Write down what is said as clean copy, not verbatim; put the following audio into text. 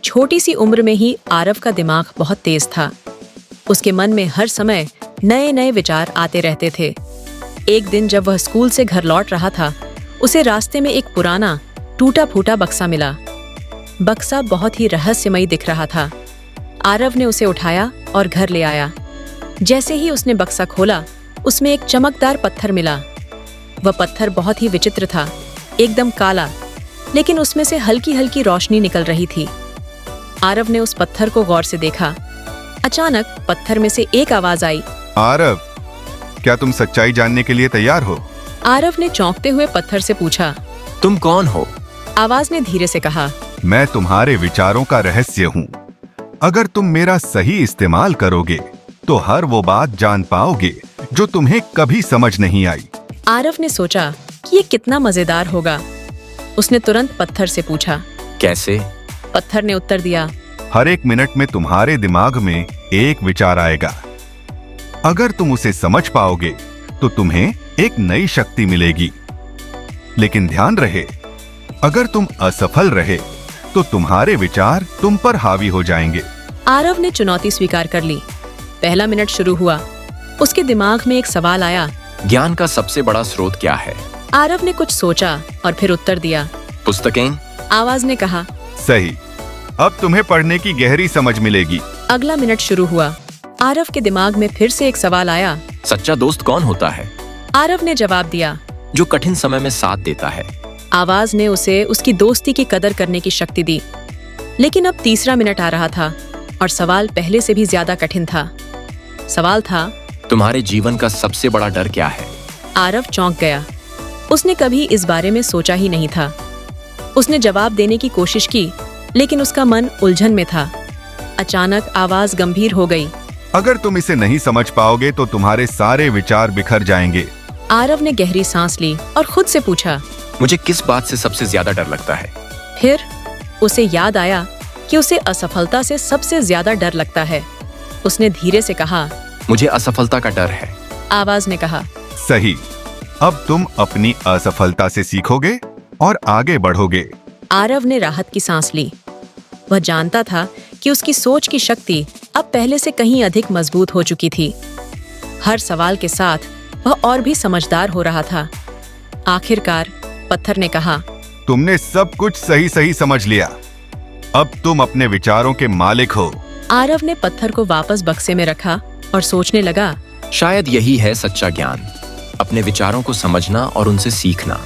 छोटी सी उम्र में ही आरव का दिमाग बहुत तेज था। उसके मन में हर समय नए नए विचार आते रहते थे। एक दिन जब वह स्कूल से घर लौट रहा था, उसे रास्ते में एक पुराना टूटा फूटा बक्सा मिला। बक्सा बहुत ही रहस्यमयी दिख रहा था। आरव ने उसे उठाया और घर ले आया। जैसे ही उसने बक्सा खोला, उसमें एक चमकदार पत्थर मिला। वह पत्थर बहुत ही विचित्र था, एकदम काला, लेकिन उसमें से हल्की हल्की रोशनी निकल रही थी। आरव ने उस पत्थर को गौर से देखा। अचानक पत्थर में से एक आवाज आई। आरव, क्या तुम सच्चाई जानने के लिए तैयार हो? आरव ने चौंकते हुए पत्थर से पूछा, तुम कौन हो? आवाज ने धीरे से कहा, मैं तुम्हारे विचारों का रहस्य हूँ। अगर तुम मेरा सही इस्तेमाल करोगे तो हर वो बात जान पाओगे जो तुम्हें कभी समझ नहीं आई। आरव ने सोचा कि ये कितना मजेदार होगा। उसने तुरंत पत्थर से पूछा, कैसे? पत्थर ने उत्तर दिया, हर एक मिनट में तुम्हारे दिमाग में एक विचार आएगा। अगर तुम उसे समझ पाओगे तो तुम्हें एक नई शक्ति मिलेगी। लेकिन ध्यान रहे, अगर तुम असफल रहे तो तुम्हारे विचार तुम पर हावी हो जाएंगे। आरव ने चुनौती स्वीकार कर ली। पहला मिनट शुरू हुआ। उसके दिमाग में एक सवाल आया, ज्ञान का सबसे बड़ा स्रोत क्या है? आरव ने कुछ सोचा और फिर उत्तर दिया, पुस्तकें। आवाज ने कहा, सही। अब तुम्हें पढ़ने की गहरी समझ मिलेगी। अगला मिनट शुरू हुआ। आरव के दिमाग में फिर से एक सवाल आया, सच्चा दोस्त कौन होता है? आरव ने जवाब दिया, जो कठिन समय में साथ देता है। आवाज ने उसे उसकी दोस्ती की कदर करने की शक्ति दी। लेकिन अब तीसरा मिनट आ रहा था और सवाल पहले से भी ज्यादा कठिन था। सवाल था, तुम्हारे जीवन का सबसे बड़ा डर क्या है? आरव चौंक गया। उसने कभी इस बारे में सोचा ही नहीं था। उसने जवाब देने की कोशिश की, लेकिन उसका मन उलझन में था। अचानक आवाज गंभीर हो गई, अगर तुम इसे नहीं समझ पाओगे तो तुम्हारे सारे विचार बिखर जाएंगे। आरव ने गहरी सांस ली और खुद से पूछा, मुझे किस बात से सबसे ज्यादा डर लगता है? फिर उसे याद आया कि उसे असफलता से सबसे ज्यादा डर लगता है। उसने धीरे से कहा, मुझे असफलता का डर है। आवाज ने कहा, सही। अब तुम अपनी असफलता से सीखोगे और आगे बढ़ोगे। आरव ने राहत की सांस ली। वह जानता था कि उसकी सोच की शक्ति अब पहले से कहीं अधिक मजबूत हो चुकी थी। हर सवाल के साथ वह और भी समझदार हो रहा था। आखिरकार पत्थर ने कहा, तुमने सब कुछ सही सही समझ लिया। अब तुम अपने विचारों के मालिक हो। आरव ने पत्थर को वापस बक्से में रखा और सोचने लगा, शायद यही है सच्चा ज्ञान, अपने विचारों को समझना और उनसे सीखना।